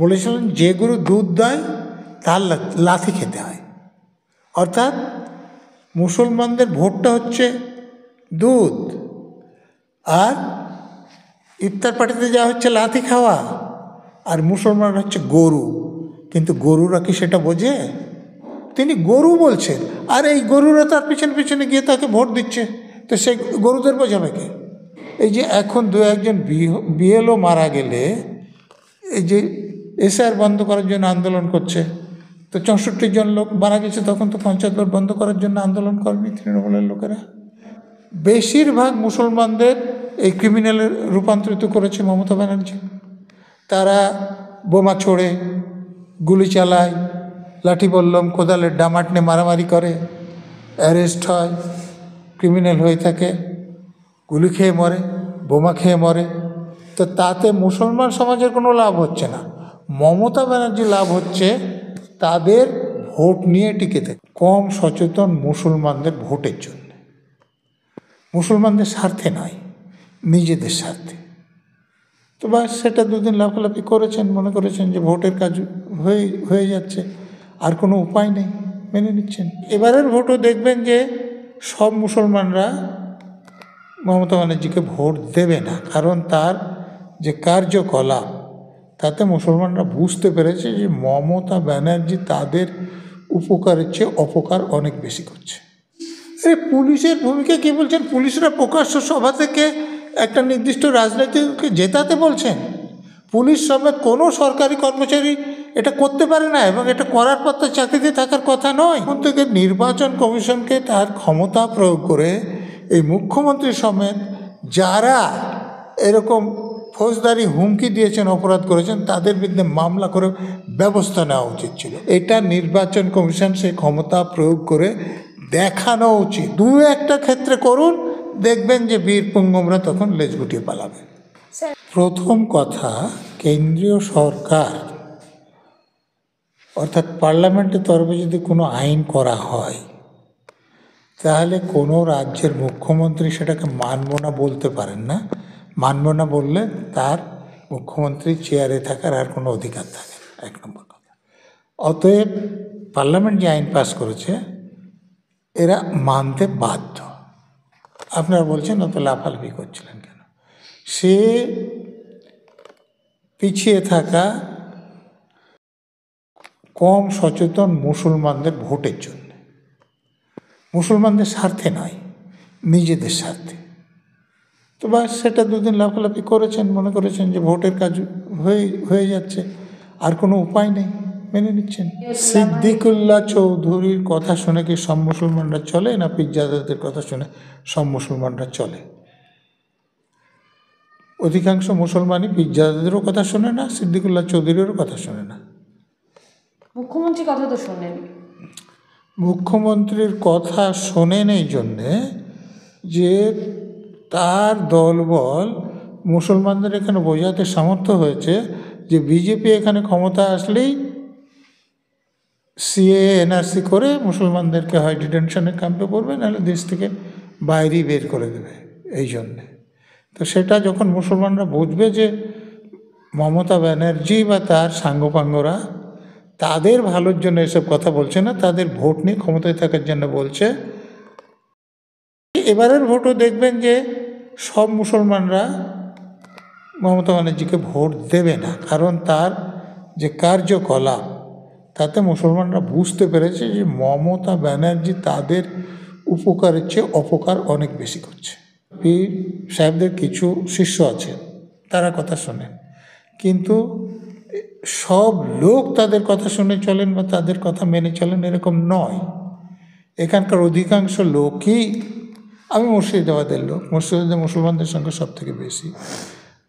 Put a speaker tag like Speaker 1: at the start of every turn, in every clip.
Speaker 1: বলেছিলেন যে গরু দুধ দেয় তার লাথি খেতে হয়। অর্থাৎ মুসলমানদের ভোটটা হচ্ছে দুধ, আর ইফতার পার্টিতে যা হচ্ছে লাথি খাওয়া, আর মুসলমানরা হচ্ছে গরু। কিন্তু গরুরা কি সেটা বোঝে? তিনি গরু বলছেন, আর এই গরুরা তার পিছনে পিছনে গিয়ে তাকে ভোট দিচ্ছে, তো সেই গরুদের বোঝাবে কে? এই যে এখন দু একজন বিএলও মারা গেলে এই যে এসআর বন্ধ করার জন্য আন্দোলন করছে, তো ৬৪ জন লোক মারা গেছে, তখন তো পঞ্চায়েত ভোট বন্ধ করার জন্য আন্দোলন করেনি তৃণমূলের লোকেরা। বেশিরভাগ মুসলমানদের এই ক্রিমিনালে রূপান্তরিত করেছে মমতা ব্যানার্জি। তারা বোমা ছোড়ে, গুলি চালায়, লাঠি বল্লম কোদালের ডামাট নিয়ে মারামারি করে, অ্যারেস্ট হয়, ক্রিমিনাল হয়ে থাকে, গুলি খেয়ে মরে, বোমা খেয়ে মরে। তো তাতে মুসলমান সমাজের কোনো লাভ হচ্ছে না। মমতা ব্যানার্জি লাভ হচ্ছে তাদের ভোট নিয়ে টিকে থাকে, কম সচেতন মুসলমানদের ভোটের জন্য, মুসলমানদের স্বার্থে নয়, নিজেদের স্বার্থে। তো বাস সেটা দুদিন লাফালাফি করেছেন, মনে করেছেন যে ভোটের কাজ হয়ে যাচ্ছে, আর কোনো উপায় নেই, মেনে নিচ্ছেন। এবারের ভোটও দেখবেন যে সব মুসলমানরা মমতা ব্যানার্জিকে ভোট দেবে না, কারণ তার যে কার্যকলাপ তাতে মুসলমানরা বুঝতে পেরেছে যে মমতা ব্যানার্জি তাদের উপকারের চেয়ে অপকার অনেক বেশি করছে। পুলিশের ভূমিকা কী বলছেন? পুলিশরা প্রকাশ্য সভা থেকে একটা নির্দিষ্ট রাজনীতিকে জেতাতে বলছেন। পুলিশ সমেত কোনো সরকারি কর্মচারী এটা করতে পারে না, এবং এটা করার পর তো চাকরিতে থাকার কথা নয়। এখন থেকে নির্বাচন কমিশনকে তার ক্ষমতা প্রয়োগ করে এই মুখ্যমন্ত্রী সমেত যারা এরকম ফৌজদারি হুমকি দিয়েছেন, অপরাধ করেছেন, তাদের বিরুদ্ধে মামলা করে ব্যবস্থা নেওয়া উচিত ছিল। এটা নির্বাচন কমিশন সেই ক্ষমতা প্রয়োগ করে দেখানো উচিত। দু একটা ক্ষেত্রে করুন, দেখবেন যে বীর পুঙ্গমরা তখন লেজ গুটিয়ে পালাবে। প্রথম কথা, কেন্দ্রীয় সরকার অর্থাৎ পার্লামেন্টের তরফে যদি কোনো আইন করা হয়, তাহলে কোনো রাজ্যের মুখ্যমন্ত্রী সেটাকে মানব না বলতে পারেন না। মানব না বললে তার মুখ্যমন্ত্রী চেয়ারে থাকার আর কোনো অধিকার থাকে না, এক নম্বর কথা। অতএব পার্লামেন্ট যে আইন পাস করেছে এরা মানতে বাধ্য। আপনারা বলছেন অত লাফালাফি করছিলেন কেন? সে পিছিয়ে থাকা কম সচেতন মুসলমানদের ভোটের জন্য, মুসলমানদের স্বার্থে নয়, নিজেদের স্বার্থে। তো বাস সেটা দুদিন লাফালাফি করেছেন, মনে করেছেন যে ভোটের কাজ হয়ে যাচ্ছে, আর কোনো উপায় নেই, মেনে নিচ্ছেন। সিদ্দিকুল্লাহ চৌধুরীর কথা শুনে কি সব মুসলমানরা চলে, না পীরজাদাদের কথা শুনে সব মুসলমানরা চলে? অধিকাংশ মুসলমানই পীরজাদাদেরও কথা শোনে না, সিদ্দিকুল্লাহ চৌধুরীরও কথা শোনে না।
Speaker 2: মুখ্যমন্ত্রীর কথা তো শোনেন।
Speaker 1: মুখ্যমন্ত্রীর কথা শোনেন এই জন্যে যে তার দলবল মুসলমানদের এখানে বোঝাতে সামর্থ্য হয়েছে যে বিজেপি এখানে ক্ষমতা আসলেই সিএ এনআরসি করে মুসলমানদেরকে হয় ডিটেনশনের ক্যাম্পে পড়বে, নাহলে দেশ থেকে বাইরেই বের করে দেবে। এই জন্যে তো সেটা যখন মুসলমানরা বুঝবে যে মমতা ব্যানার্জি বা তার সাঙ্গপাঙ্গরা তাদের ভালোর জন্য এসব কথা বলছে না, তাদের ভোট নিয়ে ক্ষমতায় থাকার জন্য বলছে। এবারের ভোটও দেখবেন যে সব মুসলমানরা মমতা ব্যানার্জিকে ভোট দেবে না, কারণ তার যে কার্যকলাপ তাতে মুসলমানরা বুঝতে পেরেছে যে মমতা ব্যানার্জি তাদের উপকারের চেয়ে অপকার অনেক বেশি করছে। পীর সাহেবদের কিছু শিষ্য আছে, তারা কথা শোনেন, কিন্তু সব লোক তাদের কথা শুনে চলেন বা তাদের কথা মেনে চলেন এরকম নয়। এখানকার অধিকাংশ লোকই, আমি মুর্শিদাবাদের লোক, মুর্শিদাবাদে মুসলমানদের সংখ্যা সব থেকে বেশি।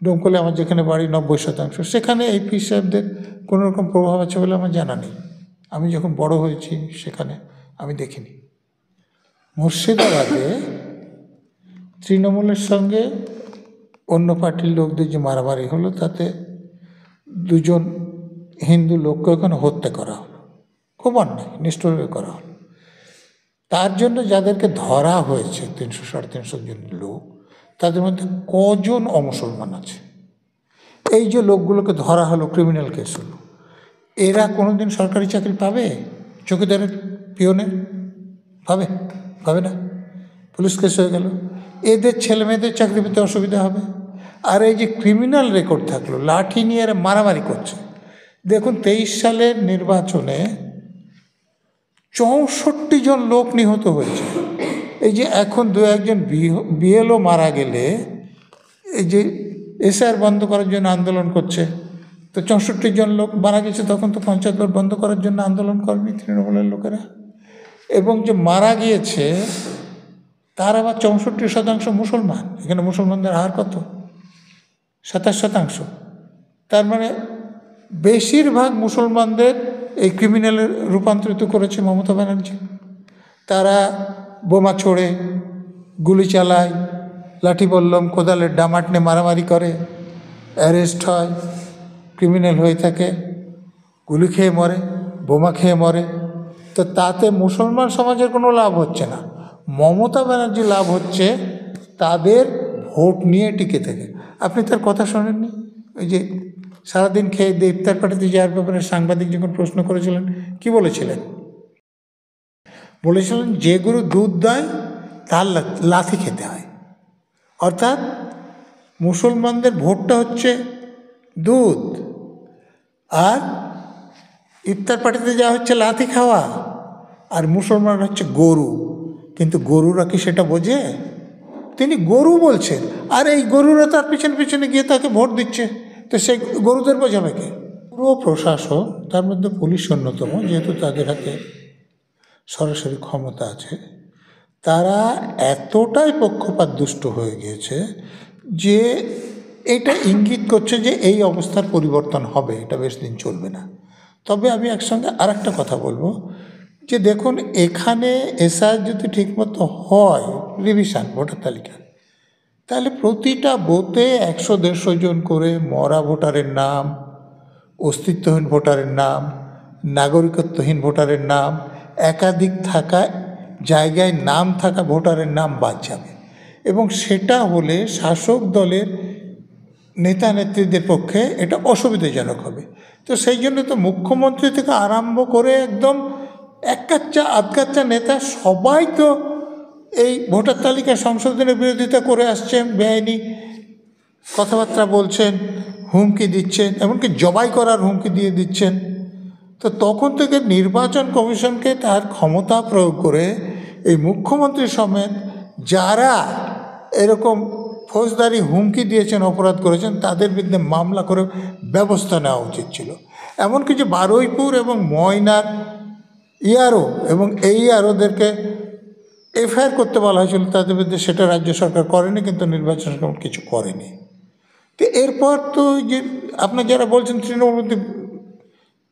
Speaker 1: ডোমকলে আমার যেখানে বাড়ি 90%, সেখানে এই পীর সাহেবদের কোনো রকম প্রভাব আছে বলে আমার জানা নেই। আমি যখন বড় হয়েছি সেখানে আমি দেখিনি। মুর্শিদাবাদে তৃণমূলের সঙ্গে অন্য পার্টির লোকদের যে মারামারি হলো, তাতে দুজন হিন্দু লোককে ওখানে হত্যা করা হলো, খুব অন্যায়, নিষ্ঠুরভাবে করা হলো। তার জন্য যাদেরকে ধরা হয়েছে 300-350 জন লোক, তাদের মধ্যে কজন অমুসলমান আছে? এই যে লোকগুলোকে ধরা হলো, ক্রিমিনাল কেস হলো, এরা কোনো দিন সরকারি চাকরি পাবে? চৌকিদারের, পিয়নের পাবে? পাবে না। পুলিশ কেস হয়ে গেল, এদের ছেলে মেয়েদের চাকরি পেতে অসুবিধা হবে। আর এই যে ক্রিমিনাল রেকর্ড থাকলো, লাঠি নিয়ে এরা মারামারি করছে। দেখুন 23 সালের নির্বাচনে 64 জন লোক নিহত হয়েছে। এই যে এখন দু একজন বিএলও মারা গেলে এই যে এসআর বন্ধ করার জন্য আন্দোলন করছে, তো 64 জন লোক মারা গেছে, তখন তো পঞ্চায়েত ভোট বন্ধ করার জন্য আন্দোলন করবে তৃণমূলের লোকেরা। এবং যে মারা গিয়েছে তার আবার 64% মুসলমান। এখানে মুসলমানদের হার কত? 27%। তার মানে বেশিরভাগ মুসলমানদের এই ক্রিমিনালে রূপান্তরিত করেছে মমতা ব্যানার্জি। তারা বোমা ছোড়ে, গুলি চালায়, লাঠি বল্লম, কোদালের ডামাট নিয়ে মারামারি করে, অ্যারেস্ট হয়, ক্রিমিনাল হয়ে থাকে, গুলি খেয়ে মরে, বোমা খেয়ে মরে। তো তাতে মুসলমান সমাজের কোনো লাভ হচ্ছে না। মমতা ব্যানার্জি লাভ হচ্ছে তাদের ভোট নিয়ে টিকে থেকে। আপনি তার কথা শোনেননি? ওই যে সারাদিন খেয়ে ইফতার পার্টিতে যাওয়ার ব্যাপারে সাংবাদিক যখন প্রশ্ন করেছিলেন, কি বলেছিলেন? বলেছিলেন যে গরু দুধ দেয় তার লাথি খেতে হয়। অর্থাৎ মুসলমানদের ভোটটা হচ্ছে দুধ, আর ইফতার পার্টিতে যাওয়া হচ্ছে লাথি খাওয়া, আর মুসলমান হচ্ছে গরু। কিন্তু গরুরা কি সেটা বোঝে? তিনি গরু বলছেন, আর এই গরুরা তার পিছনে পিছনে গিয়ে তাকে ভোট দিচ্ছে, তো সেই গরুদের বোঝাবে কে? পুরো প্রশাসন, তার মধ্যে পুলিশ অন্যতম, যেহেতু তাদের হাতে সরাসরি ক্ষমতা আছে, তারা এতটাই পক্ষপাত দুষ্ট হয়ে গিয়েছে যে এটা ইঙ্গিত করছে যে এই অবস্থার পরিবর্তন হবে, এটা বেশ দিন চলবে না। তবে আমি একসঙ্গে আর একটা কথা বলবো, যে দেখুন এখানে এসআর যদি ঠিকমতো হয়, রিভিশন ভোটার তালিকা, তাহলে প্রতিটা বুথে 100-150 জন করে মরা ভোটারের নাম, অস্তিত্বহীন ভোটারের নাম, নাগরিকত্বহীন ভোটারের নাম, একাধিক থাকা জায়গায় নাম থাকা ভোটারের নাম বাদ যাবে। এবং সেটা হলে শাসক দলের নেতা নেত্রীদের পক্ষে এটা অসুবিধাজনক হবে। তো সেই জন্য তো মুখ্যমন্ত্রী থেকে আরম্ভ করে একদম এক কাচ্চা আধ কাচ্চা নেতা সবাই তো এই ভোটার তালিকা সংশোধনের বিরোধিতা করে আসছেন, বেআইনি কথাবার্তা বলছেন, হুমকি দিচ্ছেন, এমনকি জবাই করার হুমকি দিয়ে দিচ্ছেন। তো তখন থেকে নির্বাচন কমিশনকে তার ক্ষমতা প্রয়োগ করে এই মুখ্যমন্ত্রী সমেত যারা এরকম ফৌজদারি হুমকি দিয়েছেন, অপরাধ করেছেন, তাদের বিরুদ্ধে মামলা করে ব্যবস্থা নেওয়া উচিত ছিল। এমনকি যে বারুইপুর এবং ময়নার ইয়ারও এবং এই ইয়ারোদেরকে এফআইআর করতে বলা হয়েছিল তাদের বিরুদ্ধে, সেটা রাজ্য সরকার করেনি, কিন্তু নির্বাচন কমিশন কিছু করেনি। তো এরপর তো যে আপনার যারা বলছেন তৃণমূল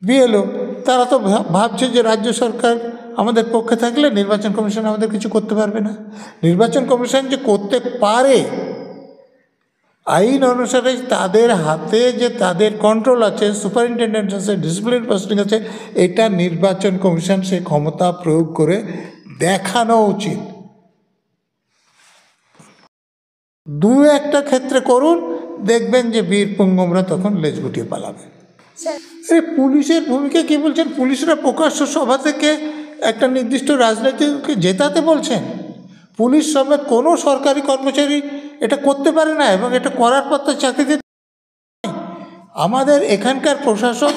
Speaker 1: বিএলও, তারা তো ভাবছে যে রাজ্য সরকার আমাদের পক্ষে থাকলে নির্বাচন কমিশন আমাদের কিছু করতে পারবে না। নির্বাচন কমিশন যে করতে পারে, আইন অনুসারে তাদের হাতে যে তাদের কন্ট্রোল আছে, সুপারিনটেন্ডেন্ট আছে, ডিসিপ্লিন পোস্টিং আছে, এটা নির্বাচন কমিশন সেই ক্ষমতা প্রয়োগ করে দেখানো উচিত। দু একটা ক্ষেত্রে করুন, দেখবেন যে বীর পুঙ্গমরা তখন লেজ গুটিয়ে পালাবে। আরে পুলিশের ভূমিকা কী বলছেন? পুলিশরা প্রকাশ্য সভা থেকে একটা নির্দিষ্ট রাজনীতিকে জেতাতে বলছেন। পুলিশ সমেত কোনো সরকারি কর্মচারী এটা করতে পারে না, এবং এটা করার পর তো চাকরিতে। আমাদের এখানকার প্রশাসন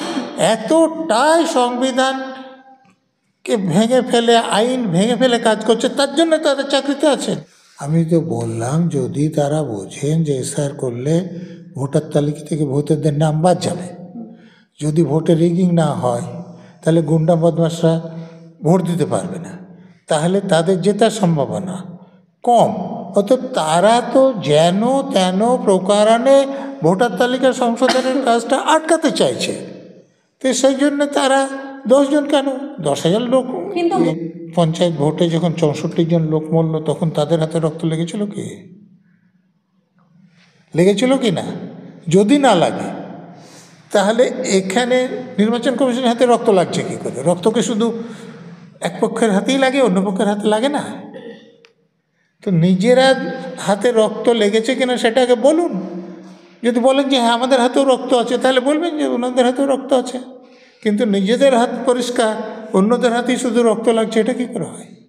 Speaker 1: এতটাই সংবিধানকে ভেঙে ফেলে, আইন ভেঙে ফেলে কাজ করছে, তার জন্য তাদের চাকরিতে আছে। আমি তো বললাম যদি তারা বোঝেন যে এসআর করলে ভোটার তালিকা থেকে ভোটারদের নাম বাদ যাবে, যদি ভোটে রিগিং না হয় তাহলে গুন্ডা বদমাশরা ভোট দিতে পারবে না, তাহলে তাদের জেতার সম্ভাবনা কম। অতএব তারা তো যেন তেন প্রকারানে ভোটার তালিকা সংশোধনের কাজটা আটকাতে চাইছে। তো সেই জন্য তারা 10 জন কেন 10,000 লোক,
Speaker 2: কিন্তু
Speaker 1: পঞ্চায়েত ভোটে যখন 64 জন লোক মরল, তখন তাদের হাতে রক্ত লেগেছিল কি? লেগেছিল কি না? যদি না লাগে তাহলে এখানে নির্বাচন কমিশনের হাতে রক্ত লাগছে কী করে? রক্তকে শুধু এক পক্ষের হাতেই লাগে, অন্য পক্ষের হাতে লাগে না। তো নিজেরা হাতে রক্ত লেগেছে কিনা সেটাকে বলুন, যদি বলেন যে হ্যাঁ আমাদের হাতেও রক্ত আছে, তাহলে বলবেন যে ওনাদের হাতেও রক্ত আছে। কিন্তু নিজেদের হাত পরিষ্কার, অন্যদের হাতেই শুধু রক্ত লাগছে, এটা কী করে হয়?